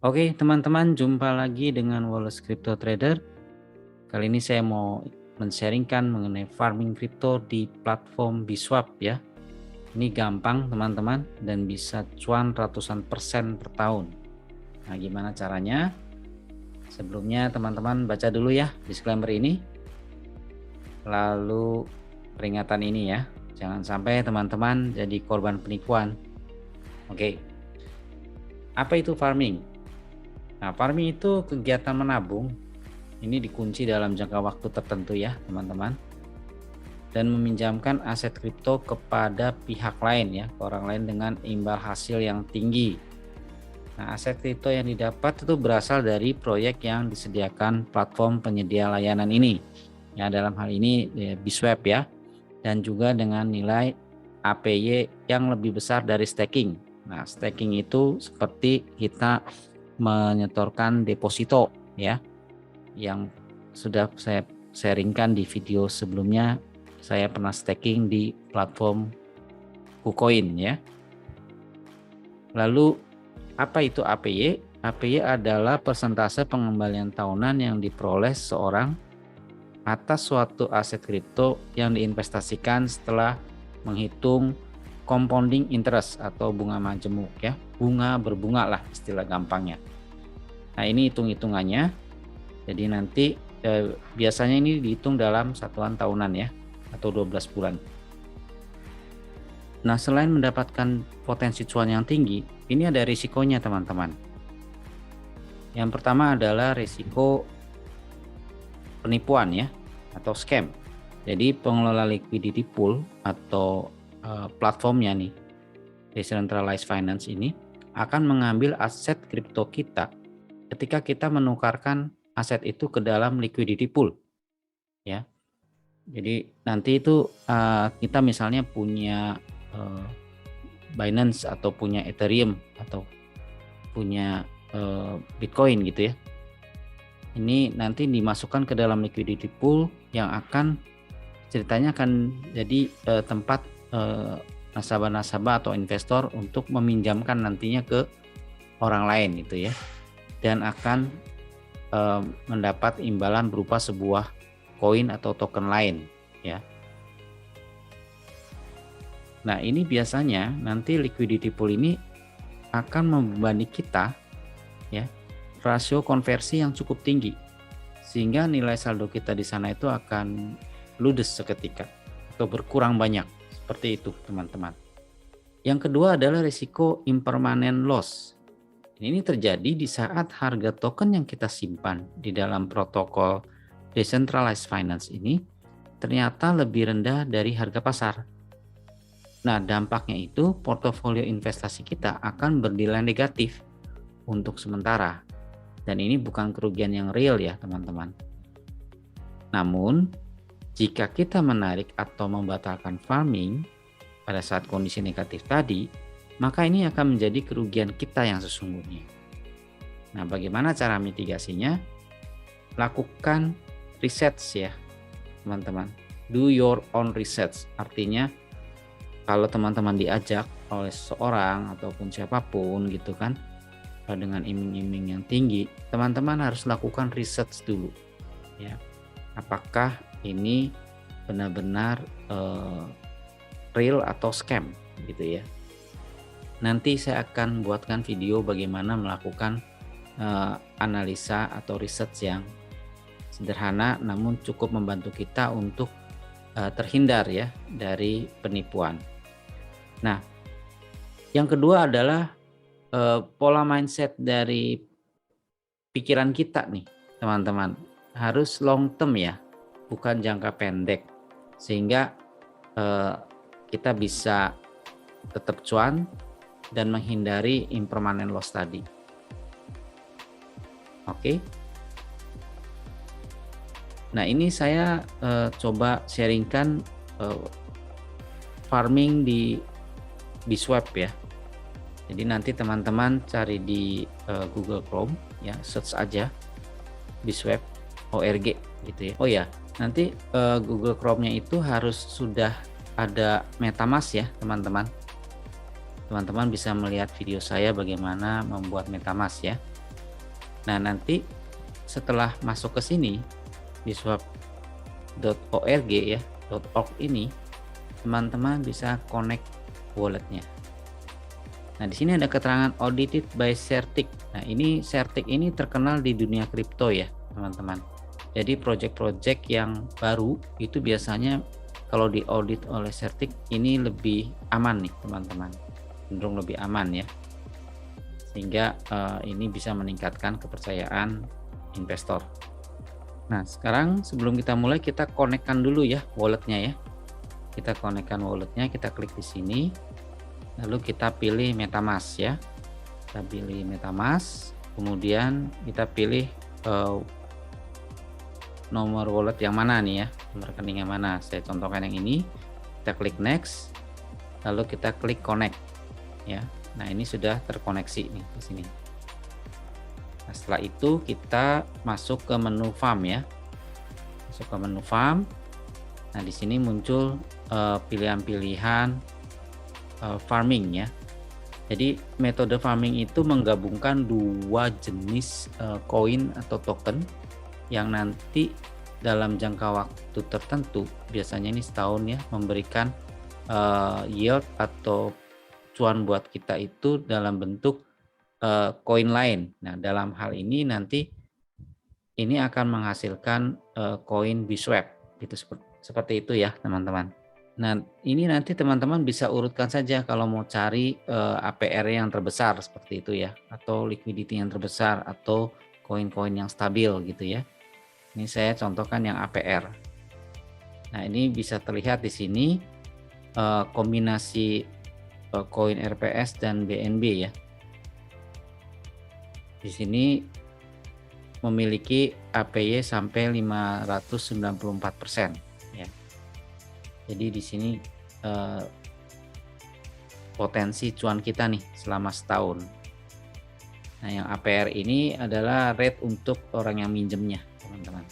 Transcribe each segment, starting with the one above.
Oke, teman-teman, jumpa lagi dengan Wallace Crypto Trader. Kali ini saya mau men-sharingkan mengenai farming crypto di platform Biswap ya. Ini gampang teman-teman dan bisa cuan ratusan persen per tahun. Nah, gimana caranya? Sebelumnya teman-teman baca dulu ya disclaimer ini. Lalu peringatan ini ya. Jangan sampai teman-teman jadi korban penipuan. Oke. Apa itu farming? Nah, farming itu kegiatan menabung. Ini dikunci dalam jangka waktu tertentu ya, teman-teman. Dan meminjamkan aset kripto kepada pihak lain ya, ke orang lain dengan imbal hasil yang tinggi. Nah, aset kripto yang didapat itu berasal dari proyek yang disediakan platform penyedia layanan ini. Ya, dalam hal ini ya, Biswap ya. Dan juga dengan nilai APY yang lebih besar dari staking. Nah, staking itu seperti kita menyetorkan deposito ya, yang sudah saya sharingkan di video sebelumnya. Saya pernah staking di platform KuCoin ya. Lalu apa itu APY? APY adalah persentase pengembalian tahunan yang diperoleh seorang atas suatu aset kripto yang diinvestasikan setelah menghitung compounding interest atau bunga majemuk ya, bunga berbunga lah istilah gampangnya. Nah, ini hitung-hitungannya. Jadi nanti biasanya ini dihitung dalam satuan tahunan ya, atau 12 bulan. Nah, selain mendapatkan potensi cuan yang tinggi, ini ada risikonya teman-teman. Yang pertama adalah risiko penipuan ya, atau scam. Jadi pengelola liquidity pool atau platformnya nih, decentralized finance ini akan mengambil aset kripto kita ketika kita menukarkan aset itu ke dalam liquidity pool ya. Jadi nanti itu kita misalnya punya Binance atau punya Ethereum atau punya Bitcoin gitu ya. Ini nanti dimasukkan ke dalam liquidity pool yang akan ceritanya akan jadi tempat nasabah-nasabah atau investor untuk meminjamkan nantinya ke orang lain gitu ya, dan akan mendapat imbalan berupa sebuah koin atau token lain ya. Nah, ini biasanya nanti liquidity pool ini akan membebani kita ya, rasio konversi yang cukup tinggi sehingga nilai saldo kita di sana itu akan ludes seketika atau berkurang banyak, seperti itu teman-teman. Yang kedua adalah risiko impermanent loss. Ini terjadi di saat harga token yang kita simpan di dalam protokol decentralized finance ini ternyata lebih rendah dari harga pasar. Nah, dampaknya itu portofolio investasi kita akan bernilai negatif untuk sementara. Dan ini bukan kerugian yang real ya teman-teman. Namun, jika kita menarik atau membatalkan farming pada saat kondisi negatif tadi, maka ini akan menjadi kerugian kita yang sesungguhnya. Nah, bagaimana cara mitigasinya? Lakukan research ya, teman-teman. Do your own research. Artinya, kalau teman-teman diajak oleh seseorang ataupun siapapun gitu kan, dengan iming-iming yang tinggi, teman-teman harus lakukan research dulu ya. Apakah ini benar-benar real atau scam gitu ya. Nanti saya akan buatkan video bagaimana melakukan analisa atau research yang sederhana namun cukup membantu kita untuk terhindar ya dari penipuan. Nah, yang kedua adalah pola mindset dari pikiran kita nih teman-teman, harus long term ya, bukan jangka pendek, sehingga kita bisa tetap cuan dan menghindari impermanent loss tadi. Oke. Nah, ini saya coba sharingkan farming di Biswap ya. Jadi nanti teman-teman cari di Google Chrome ya, search aja Biswap ORG gitu ya. Oh ya, nanti Google Chrome-nya itu harus sudah ada MetaMask ya teman-teman. Teman-teman bisa melihat video saya bagaimana membuat MetaMask ya. Nah, nanti setelah masuk ke sini di swap.org ya, .org ini teman-teman bisa connect walletnya. Nah, di sini ada keterangan audited by Certic. Nah, ini Certic ini terkenal di dunia kripto ya, teman-teman. Jadi project-project yang baru itu biasanya kalau diaudit oleh Certic ini lebih aman nih, teman-teman. Cenderung lebih aman ya. Sehingga ini bisa meningkatkan kepercayaan investor. Nah, sekarang sebelum kita mulai, kita konekkan dulu ya walletnya ya. Kita konekkan walletnya, kita klik di sini. Lalu kita pilih MetaMask ya. Kita pilih MetaMask, kemudian kita pilih nomor wallet yang mana nih ya, nomor rekening yang mana. Saya contohkan yang ini. Kita klik next, lalu kita klik connect ya. Nah, ini sudah terkoneksi nih di sini. Nah, setelah itu kita masuk ke menu farm ya. Masuk ke menu farm. Nah, di sini muncul pilihan-pilihan farming ya. Jadi metode farming itu menggabungkan dua jenis koin atau token yang nanti dalam jangka waktu tertentu, biasanya ini setahun ya, memberikan yield atau cuan buat kita itu dalam bentuk koin lain. Nah, dalam hal ini nanti ini akan menghasilkan koin BSwap itu seperti itu ya, teman-teman. Nah, ini nanti teman-teman bisa urutkan saja kalau mau cari APR yang terbesar seperti itu ya, atau liquidity yang terbesar, atau koin-koin yang stabil gitu ya. Ini saya contohkan yang APR. Nah, ini bisa terlihat di sini kombinasi koin RPS dan BNB ya. Di sini memiliki APY sampai 594% ya. Jadi di sini potensi cuan kita nih selama setahun. Nah, yang APR ini adalah rate untuk orang yang minjemnya, teman-teman.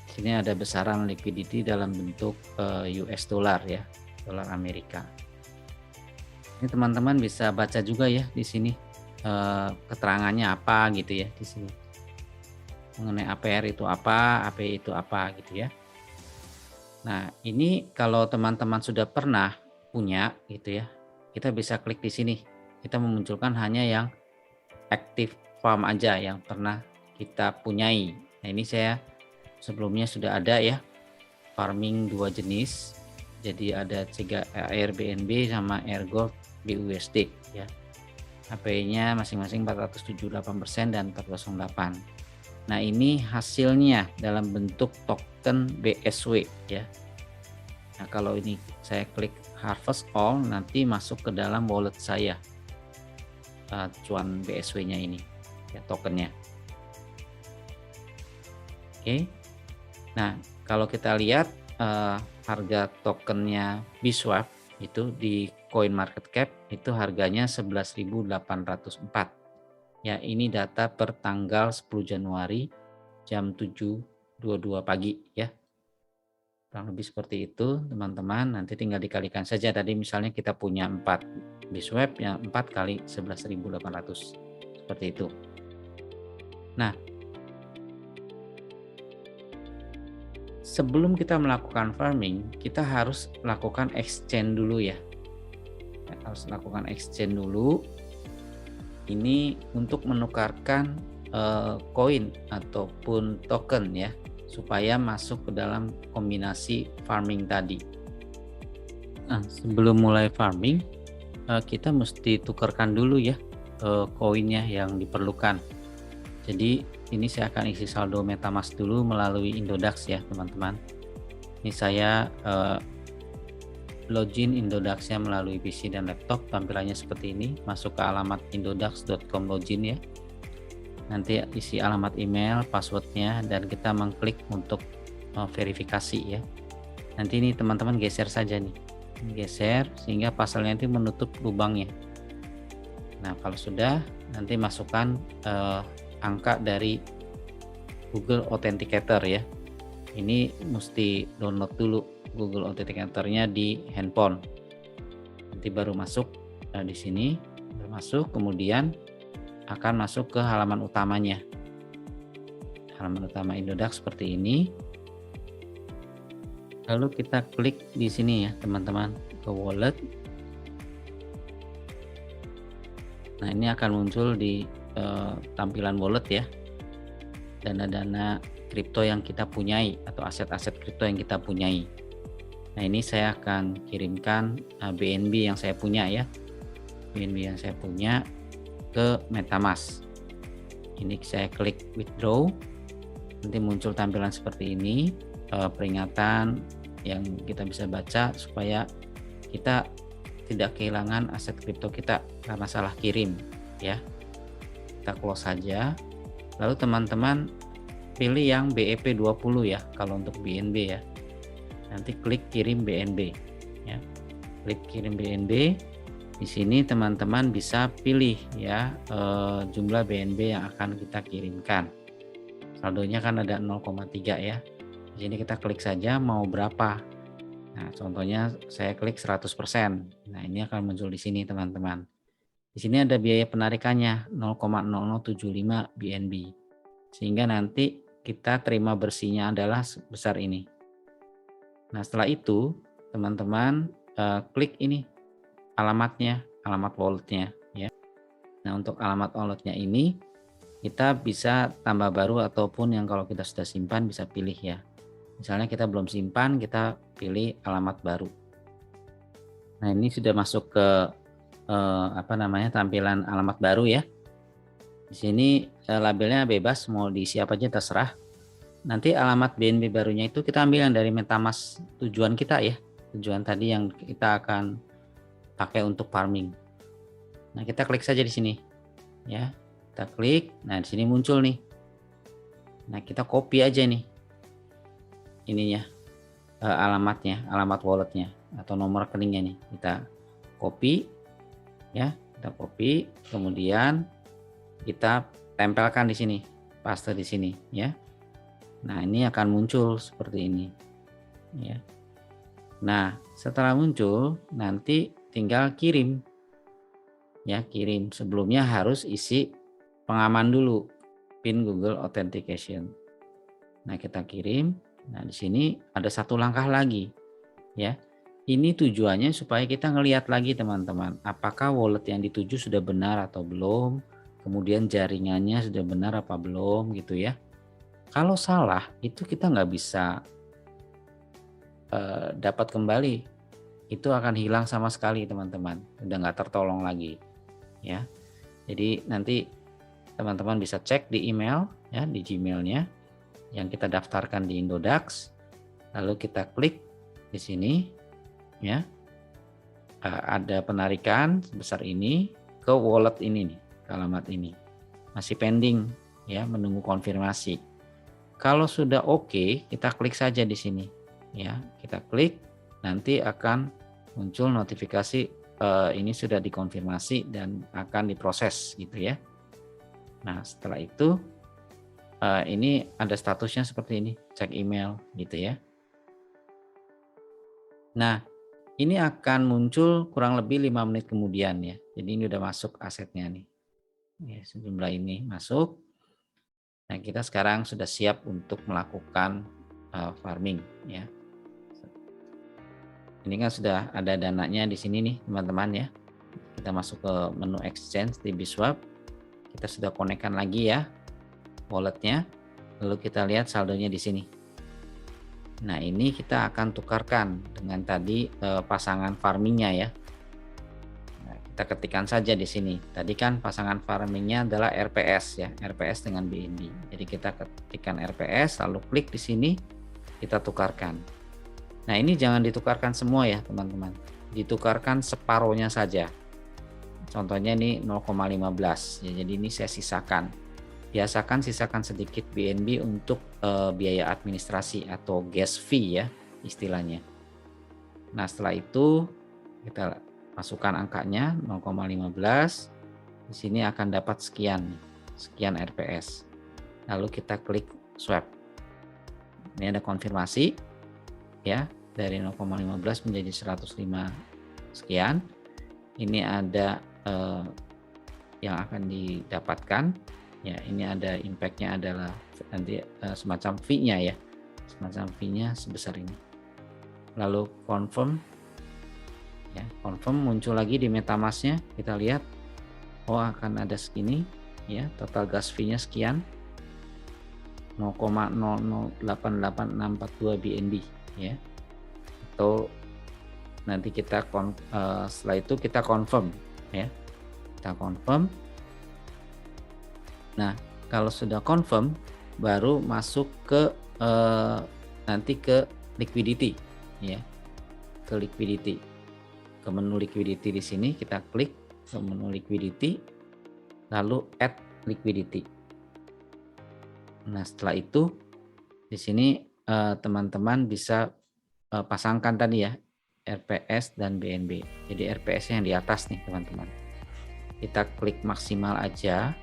Di sini ada besaran liquidity dalam bentuk US dollar ya, dolar Amerika. Ini teman-teman bisa baca juga ya di sini keterangannya apa gitu ya di sini. Mengenai APR itu apa, APY itu apa gitu ya. Nah, ini kalau teman-teman sudah pernah punya gitu ya, kita bisa klik di sini. Kita memunculkan hanya yang active farm aja yang pernah kita punyai. Nah, ini saya sebelumnya sudah ada ya, farming dua jenis. Jadi ada AirBNB sama AirGold BUSD ya. APY-nya masing-masing 478% dan 408. Nah, ini hasilnya dalam bentuk token BSW ya. Nah, kalau ini saya klik harvest all, nanti masuk ke dalam wallet saya cuan BSW-nya ini ya, tokennya. Oke. Nah, kalau kita lihat harga tokennya BSwap itu di CoinMarketCap itu harganya 11.804. Ya, ini data per tanggal 10 Januari jam 7.22 pagi ya. Kurang lebih seperti itu, teman-teman. Nanti tinggal dikalikan saja. Tadi misalnya kita punya 4 BSwap, yang 4 kali 11.800. Seperti itu. Nah, sebelum kita melakukan farming, kita harus lakukan exchange dulu ya. Harus lakukan exchange dulu. Ini untuk menukarkan koin ataupun token ya, supaya masuk ke dalam kombinasi farming tadi. Nah, sebelum mulai farming, kita mesti tukarkan dulu ya koinnya yang diperlukan. Jadi ini saya akan isi saldo MetaMask dulu melalui Indodax ya, teman-teman. Ini saya login Indodax-nya melalui PC dan laptop. Tampilannya seperti ini. Masuk ke alamat indodax.com login ya. Nanti isi alamat email, passwordnya, dan kita mengklik untuk verifikasi ya. Nanti ini teman-teman geser saja nih, geser sehingga pasalnya itu menutup lubangnya. Nah, kalau sudah, nanti masukkan angka dari Google Authenticator ya. Ini mesti download dulu Google Authenticator-nya di handphone. Nanti baru masuk di sini, baru masuk, kemudian akan masuk ke halaman utamanya. Halaman utama Indodax seperti ini. Lalu kita klik di sini ya teman-teman, ke wallet. Nah, ini akan muncul di tampilan wallet ya, dana-dana kripto yang kita punyai atau aset-aset kripto yang kita punyai. Nah, ini saya akan kirimkan BNB yang saya punya ya, BNB yang saya punya ke MetaMask. Ini saya klik withdraw, nanti muncul tampilan seperti ini, peringatan yang kita bisa baca supaya kita tidak kehilangan aset kripto kita karena salah kirim ya. Kita close saja. Lalu teman-teman pilih yang BEP20 ya kalau untuk BNB ya. Nanti klik kirim BNB ya. Klik kirim BNB. Di sini teman-teman bisa pilih ya jumlah BNB yang akan kita kirimkan. Saldonya kan ada 0,3 ya. Di sini kita klik saja mau berapa. Nah, contohnya saya klik 100%. Nah, ini akan muncul di sini, teman-teman. Di sini ada biaya penarikannya 0,0075 BNB. Sehingga nanti kita terima bersihnya adalah sebesar ini. Nah, setelah itu, teman-teman klik ini alamatnya, alamat walletnya ya. Nah, untuk alamat walletnya ini kita bisa tambah baru ataupun yang kalau kita sudah simpan bisa pilih ya. Misalnya kita belum simpan, kita pilih alamat baru. Nah, ini sudah masuk ke tampilan alamat baru ya. Di sini labelnya bebas, mau diisi apa aja terserah. Nanti alamat BNB barunya itu kita ambil yang dari MetaMask tujuan kita ya. Tujuan tadi yang kita akan pakai untuk farming. Nah, kita klik saja di sini. Ya. Kita klik. Nah, di sini muncul nih. Nah, kita copy aja nih ininya alamatnya, alamat walletnya atau nomor rekeningnya nih, kita copy ya, kita copy, kemudian kita tempelkan di sini, paste di sini ya. Nah, ini akan muncul seperti ini ya. Nah, setelah muncul nanti tinggal kirim ya, kirim. Sebelumnya harus isi pengaman dulu, PIN Google Authentication. Nah, kita kirim. Nah, di sini ada satu langkah lagi ya. Ini tujuannya supaya kita ngelihat lagi teman-teman, apakah wallet yang dituju sudah benar atau belum, kemudian jaringannya sudah benar apa belum gitu ya. Kalau salah itu kita nggak bisa dapat kembali, itu akan hilang sama sekali teman-teman, udah nggak tertolong lagi ya. Jadi nanti teman-teman bisa cek di email ya, di Gmailnya yang kita daftarkan di Indodax, lalu kita klik di sini ya, ada penarikan sebesar ini ke wallet ini nih, ke alamat ini masih pending ya, menunggu konfirmasi. Kalau sudah oke, kita klik saja di sini ya, kita klik, nanti akan muncul notifikasi ini sudah dikonfirmasi dan akan diproses gitu ya. Nah, setelah itu ini ada statusnya seperti ini, cek email gitu ya. Nah, ini akan muncul kurang lebih 5 menit kemudian ya. Jadi ini udah masuk asetnya nih. Ya, sejumlah ini masuk. Nah, kita sekarang sudah siap untuk melakukan farming ya. Ini kan sudah ada dananya di sini nih, teman-teman ya. Kita masuk ke menu exchange di Biswap. Kita sudah konekkan lagi ya walletnya, lalu kita lihat saldonya di sini. Nah, ini kita akan tukarkan dengan tadi pasangan farmingnya ya. Nah, kita ketikkan saja di sini. Tadi kan pasangan farmingnya adalah RPS ya, RPS dengan BNB. Jadi kita ketikkan RPS, lalu klik di sini, kita tukarkan. Nah, ini jangan ditukarkan semua ya teman-teman, ditukarkan separohnya saja. Contohnya ini 0,15 ya, jadi ini saya sisakan. Biasakan sisakan sedikit BNB untuk biaya administrasi atau gas fee ya istilahnya. Nah, setelah itu kita masukkan angkanya 0,15. Di sini akan dapat sekian RPS. Lalu kita klik swap. Ini ada konfirmasi ya, dari 0,15 menjadi 105 sekian. Ini ada yang akan didapatkan. Ya, ini ada impact-nya adalah nanti semacam fee-nya ya. Semacam fee-nya sebesar ini. Lalu confirm. Ya, confirm muncul lagi di MetaMask-nya. Kita lihat, oh akan ada segini ya, total gas fee-nya sekian. 0,0088642 BNB ya. Atau nanti kita setelah itu kita confirm ya. Kita confirm. Nah, kalau sudah confirm baru masuk ke nanti ke liquidity ya. Ke liquidity. Ke menu liquidity di sini kita klik ke menu liquidity lalu add liquidity. Nah, setelah itu di sini teman-teman bisa pasangkan tadi ya RPS dan BNB. Jadi RPS-nya yang di atas nih teman-teman. Kita klik maksimal aja,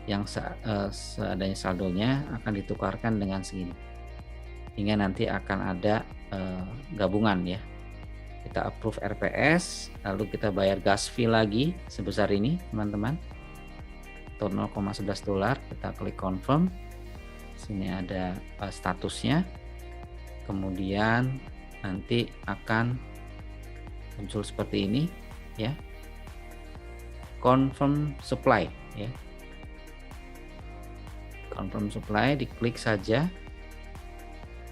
yang seadanya saldonya akan ditukarkan dengan segini. Hingga nanti akan ada gabungan ya. Kita approve RPS, lalu kita bayar gas fee lagi sebesar ini teman-teman. Atau $0,11, kita klik confirm. Sini ada statusnya. Kemudian nanti akan muncul seperti ini ya. Confirm supply ya. Confirm supply, diklik saja.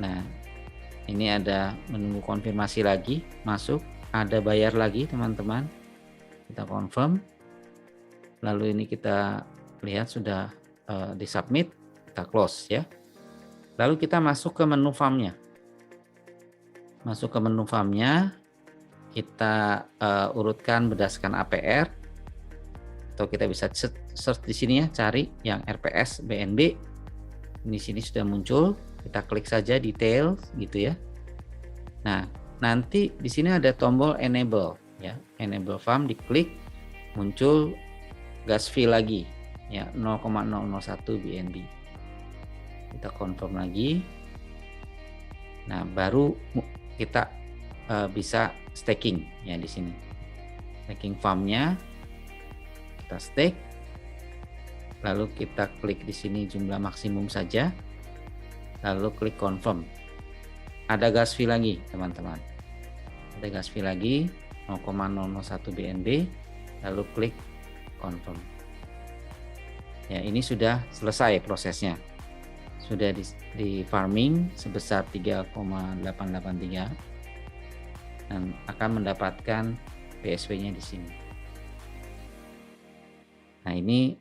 Nah, ini ada menunggu konfirmasi lagi, masuk, ada bayar lagi teman-teman. Kita confirm. Lalu ini kita lihat sudah disubmit, kita close ya. Lalu kita masuk ke menu farm-nya. Masuk ke menu farm-nya, kita urutkan berdasarkan APR, atau kita bisa search di sini ya, cari yang RPS BNB. Di sini sudah muncul, kita klik saja detail gitu ya. Nah, nanti di sini ada tombol enable ya, enable farm, diklik, muncul gas fee lagi ya, 0,001 BNB. Kita confirm lagi. Nah, baru kita bisa staking ya di sini. Staking farm-nya kita stake. Lalu kita klik di sini jumlah maksimum saja. Lalu klik confirm. Ada gas fee lagi, teman-teman. Ada gas fee lagi 0,001 BNB. Lalu klik confirm. Ya, ini sudah selesai prosesnya. Sudah di farming sebesar 3,883 dan akan mendapatkan BSW-nya di sini. Nah, ini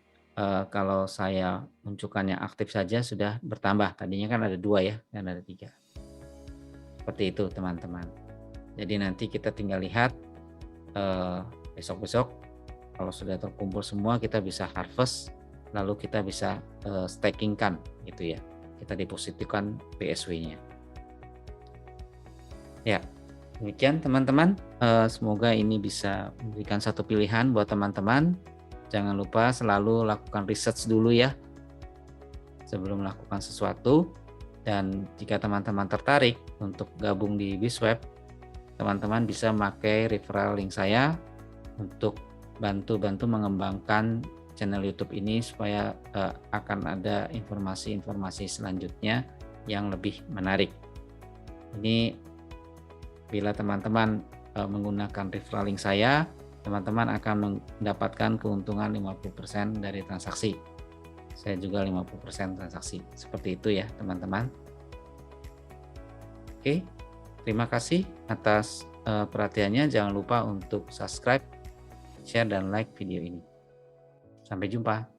kalau saya munculkan yang aktif saja sudah bertambah. Tadinya kan ada 2 ya, dan ada 3. Seperti itu teman-teman. Jadi nanti kita tinggal lihat besok-besok kalau sudah terkumpul semua, kita bisa harvest, lalu kita bisa stakingkan gitu ya. Kita depositkan BSW-nya. Ya, demikian teman-teman. Semoga ini bisa memberikan satu pilihan buat teman-teman. Jangan lupa selalu lakukan research dulu ya sebelum melakukan sesuatu. Dan jika teman-teman tertarik untuk gabung di Bizweb, teman-teman bisa memakai referral link saya untuk bantu mengembangkan channel YouTube ini supaya akan ada informasi-informasi selanjutnya yang lebih menarik. Ini bila teman-teman menggunakan referral link saya, teman-teman akan mendapatkan keuntungan 50% dari transaksi. Saya juga 50% transaksi. Seperti itu ya, teman-teman. Oke, terima kasih atas perhatiannya. Jangan lupa untuk subscribe, share, dan like video ini. Sampai jumpa.